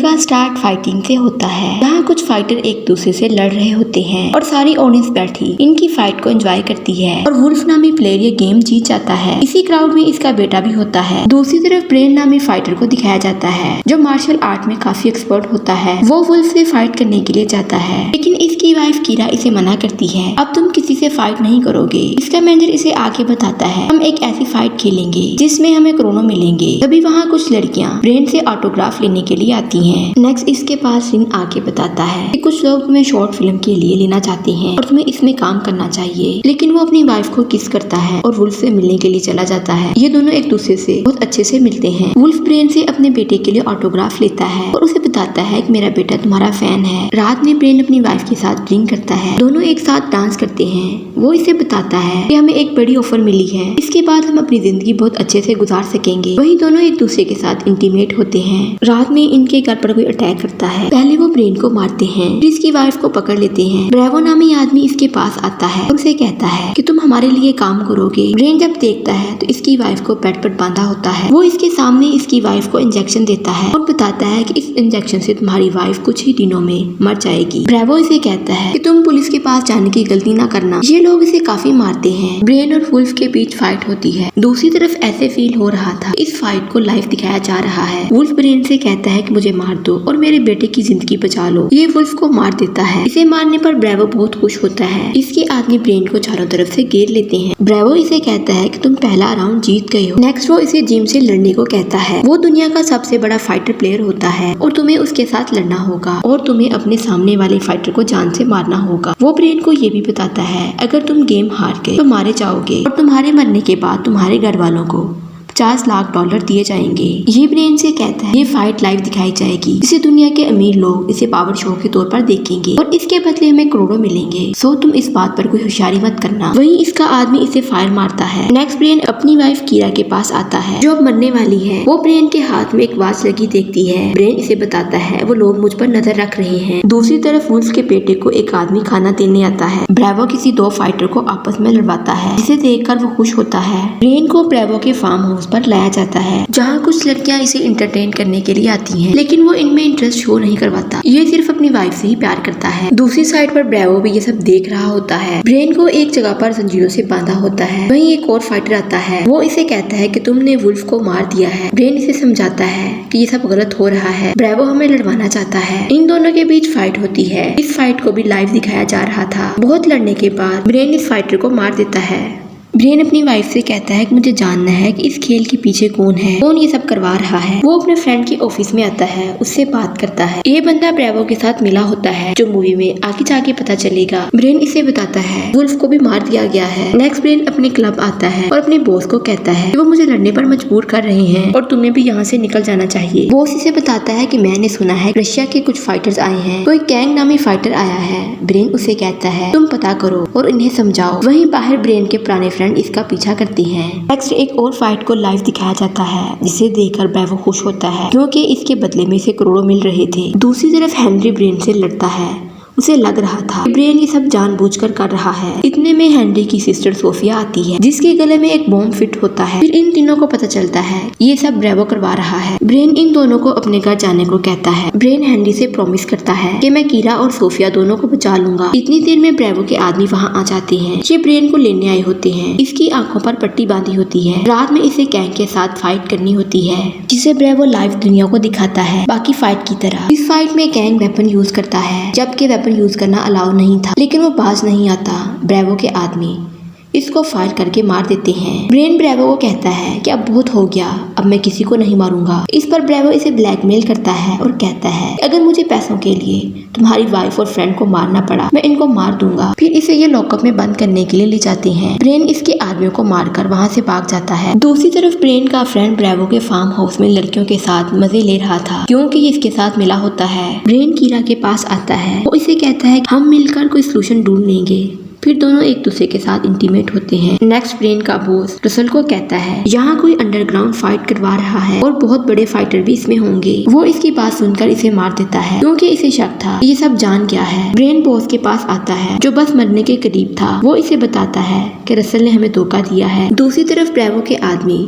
का start fighting से होता है। यहाँ कुछ फाइटर एक दूसरे से लड़ रहे होते हैं और सारी ऑडियंस बैठी इनकी फाइट को एंजॉय करती है और वुल्फ नामी प्लेयर ये गेम जीत जाता है। इसी क्राउड में इसका बेटा भी होता है। दूसरी तरफ ब्रेन नामी फाइटर को दिखाया जाता है जो मार्शल आर्ट में काफी एक्सपर्ट होता है। वो वुल्फ से फाइट करने के लिए जाता है लेकिन इसकी वाइफ कीरा इसे मना करती है, अब तुम किसी से फाइट नहीं करोगे। इसका मैनेजर इसे आगे बताता है हम एक ऐसी फाइट खेलेंगे जिसमें हमें करोड़ों मिलेंगे। तभी वहाँ कुछ लड़कियाँ ब्रेन से ऑटोग्राफ लेने के लिए आती हैं। नेक्स्ट इसके पास रिन आके बताता है कि कुछ लोग तुम्हें शॉर्ट फिल्म के लिए लेना चाहते हैं और तुम्हें इसमें काम करना चाहिए। लेकिन वो अपनी वाइफ को किस करता है और वुल्फ से मिलने के लिए चला जाता है। ये दोनों एक दूसरे से बहुत अच्छे से मिलते हैं। वुल्फ ब्रेन से अपने बेटे के लिए ऑटोग्राफ लेता है और उसे बताता है कि मेरा बेटा तुम्हारा फैन है। रात में ब्रेन अपनी वाइफ के साथ ड्रिंक करता है। दोनों एक साथ डांस करते हैं। वो इसे बताता है कि हमें एक बड़ी ऑफर मिली है, इसके बाद हम अपनी जिंदगी बहुत अच्छे से गुजार सकेंगे। वही दोनों एक दूसरे के साथ इंटीमेट होते हैं। रात में इनके घर पर कोई अटैक करता है। पहले वो ब्रेन को मारते हैं फिर इसकी वाइफ को पकड़ लेते हैं। ब्रेवो नामी आदमी इसके पास आता है और उसे कहता है कि तुम हमारे लिए काम करोगे। ब्रेन जब देखता है तो इसकी वाइफ को बेड पर बांधा होता है। वो इसके सामने इसकी वाइफ को इंजेक्शन देता है और बताता है कि इस इंजेक्शन से तुम्हारी वाइफ कुछ ही दिनों में मर जाएगी। ब्रेवो इसे कहता है कि तुम पुलिस के पास जाने की गलती ना करना। ये लोग इसे काफी मारते हैं। ब्रेन और वुल्फ के बीच फाइट होती है। दूसरी तरफ ऐसे फील हो रहा था इस फाइट को लाइव दिखाया जा रहा है। वुल्फ ब्रेन से कहता है कि मुझे मार दो और मेरे बेटे की जिंदगी बचा लो। ये वुल्फ को मार देता है। इसे मारने पर ब्रेवो बहुत खुश होता है। इसके आदमी ब्रेन को चारों तरफ से घेर लेते हैं। ब्रेवो इसे कहता है कि तुम पहला राउंड जीत गए हो। नेक्स्ट वो इसे जिम से लड़ने को कहता है। वो दुनिया का सबसे बड़ा फाइटर प्लेयर होता है और तुम्हें उसके साथ लड़ना होगा और तुम्हें अपने सामने वाले फाइटर को जान से मारना होगा। वो ब्रेन को ये भी बताता है अगर तुम गेम हार गए तो मारे जाओगे और तुम्हारे मरने के बाद तुम्हारे घर वालों को $50 लाख दिए जाएंगे। ये ब्रेन से कहता है ये फाइट लाइव दिखाई जाएगी जिसे दुनिया के अमीर लोग इसे पावर शो के तौर पर देखेंगे और इसके बदले हमें करोड़ों मिलेंगे। सो तुम इस बात पर कोई होशियारी मत करना। वहीं इसका आदमी इसे फायर मारता है। नेक्स्ट ब्रेन अपनी वाइफ कीरा के पास आता है जो अब मरने वाली है। वो ब्रेन के हाथ में एक वॉच लगी देखती है। ब्रेन इसे बताता है वो लोग मुझ पर नजर रख रहे हैं। दूसरी तरफ वुल्फ के बेटे को एक आदमी खाना देने आता है। ब्रेवो किसी दो फाइटर को आपस में लड़वाता है जिसे देखकर वो खुश होता है। ब्रेन को ब्रेवो के फार्म हाउस पर लाया जाता है जहाँ कुछ लड़कियां इसे इंटरटेन करने के लिए आती हैं, लेकिन वो इनमें इंटरेस्ट शो नहीं करवाता। ये सिर्फ अपनी वाइफ से ही प्यार करता है। दूसरी साइड पर ब्रेवो भी ये सब देख रहा होता है। ब्रेन को एक जगह पर जंजीरों से बांधा होता है। वहीं एक और फाइटर आता है। वो इसे कहता है कि तुमने वुल्फ को मार दिया है। ब्रेन इसे समझाता है कि ये सब गलत हो रहा है। ब्रेवो हमें लड़वाना चाहता है। इन दोनों के बीच फाइट होती है। इस फाइट को भी लाइव दिखाया जा रहा था। बहुत लड़ने के बाद ब्रेन इस फाइटर को मार देता है। ब्रेन अपनी वाइफ से कहता है कि मुझे जानना है कि इस खेल के पीछे कौन है, कौन ये सब करवा रहा है। वो अपने फ्रेंड के ऑफिस में आता है, उससे बात करता है। ये बंदा ब्रेवो के साथ मिला होता है जो मूवी में आगे जाके पता चलेगा। ब्रेन इसे बताता है वुल्फ को भी मार दिया गया है। नेक्स्ट ब्रेन अपने क्लब आता है और अपने बॉस को कहता है कि वो मुझे लड़ने पर मजबूर कर रहे हैं और तुम्हें भी यहाँ से निकल जाना चाहिए। बॉस इसे बताता है कि मैंने सुना है रशिया के कुछ फाइटर्स आए हैं, कोई कैंग नामी फाइटर आया है। ब्रेन उसे कहता है तुम पता करो और इन्हें समझाओ। वहीं बाहर ब्रेन के पुराने फ्रेंड इसका पीछा करती हैं। नेक्स्ट एक और फाइट को लाइव दिखाया जाता है जिसे देखकर ब्रेवो खुश होता है क्योंकि इसके बदले में इसे करोड़ों मिल रहे थे। दूसरी तरफ हेनरी ब्रेन से लड़ता है। उसे लग रहा था ब्रेन ये सब जानबूझकर कर रहा है। इतने में हेनरी की सिस्टर सोफिया आती है जिसके गले में एक बॉम्ब फिट होता है। फिर इन तीनों को पता चलता है ये सब ब्रेवो करवा रहा है। ब्रेन इन दोनों को अपने घर जाने को कहता है। ब्रेन हेनरी से प्रॉमिस करता है कि मैं कीरा और सोफिया दोनों को बचा लूंगा। इतनी देर में ब्रेवो के आदमी वहाँ आ जाते हैं। ये ब्रेन को लेने आए होते हैं। इसकी आंखों पर पट्टी बांधी होती है। रात में इसे गैंग के साथ फाइट करनी होती है जिसे ब्रेवो लाइव दुनिया को दिखाता है बाकी फाइट की तरह। इस फाइट में गैंग वेपन यूज करता है जबकि वेपन यूज करना अलाउ नहीं था, लेकिन वो बाज नहीं आता। ब्रेवो के आदमी इसको फायर करके मार देते हैं। ब्रेन ब्रेवो को कहता है कि अब बहुत हो गया, अब मैं किसी को नहीं मारूंगा। इस पर ब्रेवो इसे ब्लैकमेल करता है और कहता है अगर मुझे पैसों के लिए तुम्हारी वाइफ और फ्रेंड को मारना पड़ा मैं इनको मार दूंगा। फिर इसे ये लॉकअप में बंद करने के लिए ले जाते हैं। ब्रेन इसके आदमियों को मारकर वहाँ से भाग जाता है। दूसरी तरफ ब्रेन का फ्रेंड ब्रेवो के फार्म हाउस में लड़कियों के साथ मजे ले रहा था क्योंकि ये इसके साथ मिला होता है। ब्रेन कीरा के पास आता है। वो इसे कहता है हम मिलकर कोई सोल्यूशन ढूंढ लेंगे। फिर दोनों एक दूसरे के साथ इंटीमेट होते हैं। नेक्स्ट ब्रेन का बॉस रसल को कहता है यहाँ कोई अंडरग्राउंड फाइट करवा रहा है और बहुत बड़े फाइटर भी इसमें होंगे। वो इसकी बात सुनकर इसे मार देता है क्योंकि इसे शक था ये सब जान गया है। ब्रेन बॉस के पास आता है जो बस मरने के करीब था। वो इसे बताता है कि रसल ने हमें धोखा दिया है। दूसरी तरफ ब्रेवो के आदमी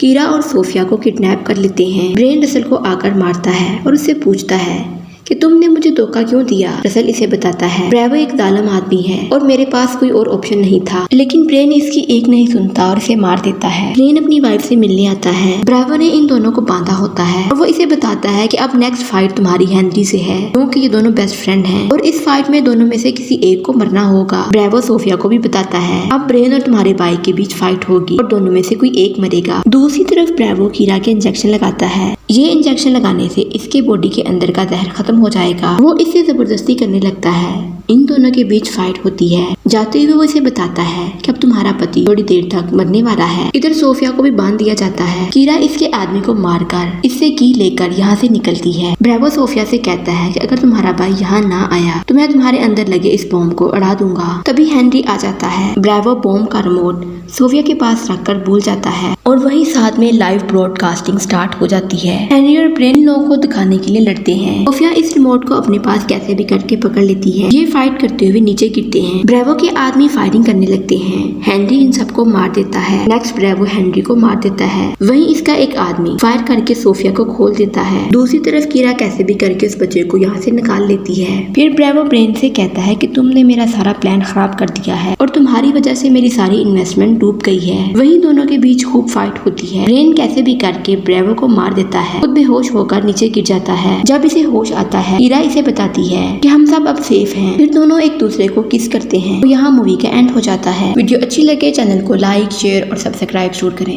कीरा और सोफिया को किडनैप कर लेते हैं। ब्रेन रसल को आकर मारता है और उससे पूछता है कि तुमने मुझे धोखा क्यों दिया। रसल इसे बताता है ब्रेवो एक जालिम आदमी है और मेरे पास कोई और ऑप्शन नहीं था, लेकिन ब्रेन इसकी एक नहीं सुनता और इसे मार देता है। ब्रेन अपनी वाइफ से मिलने आता है। ब्रेवो ने इन दोनों को बांधा होता है और वो इसे बताता है कि अब नेक्स्ट फाइट तुम्हारी हेनरी से है, क्योंकि ये दोनों बेस्ट फ्रेंड हैं और इस फाइट में दोनों में से किसी एक को मरना होगा। ब्रेवो सोफिया को भी बताता है अब ब्रेन और तुम्हारे भाई के बीच फाइट होगी और दोनों में से कोई एक मरेगा। दूसरी तरफ ब्रेवो कीरा के इंजेक्शन लगाता है। ये इंजेक्शन लगाने से इसके बॉडी के अंदर का जहर खत्म हो जाएगा। वो इससे जबरदस्ती करने लगता है। इन दोनों के बीच फाइट होती है। जाते हुए वो इसे बताता है कि अब तुम्हारा पति थोड़ी देर तक मरने वाला है। इधर सोफिया को भी बांध दिया जाता है। कीरा इसके आदमी को मारकर इससे की लेकर यहाँ से निकलती है। ब्रेवो सोफिया से कहता है कि अगर तुम्हारा भाई यहाँ ना आया तो मैं तुम्हारे अंदर लगे इस बॉम्ब को उड़ा दूंगा। तभी हेनरी आ जाता है। ब्रेवो बॉम्ब का रिमोट सोफिया के पास रखकर भूल जाता है और वहीं साथ में लाइव ब्रॉडकास्टिंग स्टार्ट हो जाती है। हेनरी और ब्रेन लोगों को दिखाने के लिए लड़ते हैं। सोफिया इस रिमोट को अपने पास कैसे भी करके पकड़ लेती है। ये फाइट करते हुए नीचे गिरते हैं। ब्रेवो के आदमी फायरिंग करने लगते हैं। हेनरी इन सबको मार देता है। नेक्स्ट ब्रेवो हेनरी को मार देता है। वहीं इसका एक आदमी फायर करके सोफिया को खोल देता है। दूसरी तरफ कीरा कैसे भी करके उस बच्चे को यहाँ से निकाल लेती है। फिर ब्रेवो ब्रेन से कहता है कि तुमने मेरा सारा प्लान खराब कर दिया है और तुम्हारी वजह से मेरी सारी इन्वेस्टमेंट डूब गई है। वहीं दोनों के बीच खूब फाइट होती है। ब्रेन कैसे भी करके ब्रेवो को मार देता है। खुद बेहोश होकर नीचे गिर जाता है। जब इसे होश आता है कीरा इसे बताती है कि हम सब अब सेफ हैं। फिर दोनों एक दूसरे को किस करते हैं। तो यहाँ मूवी का एंड हो जाता है। वीडियो अच्छी लगे चैनल को लाइक शेयर और सब्सक्राइब जरूर करें।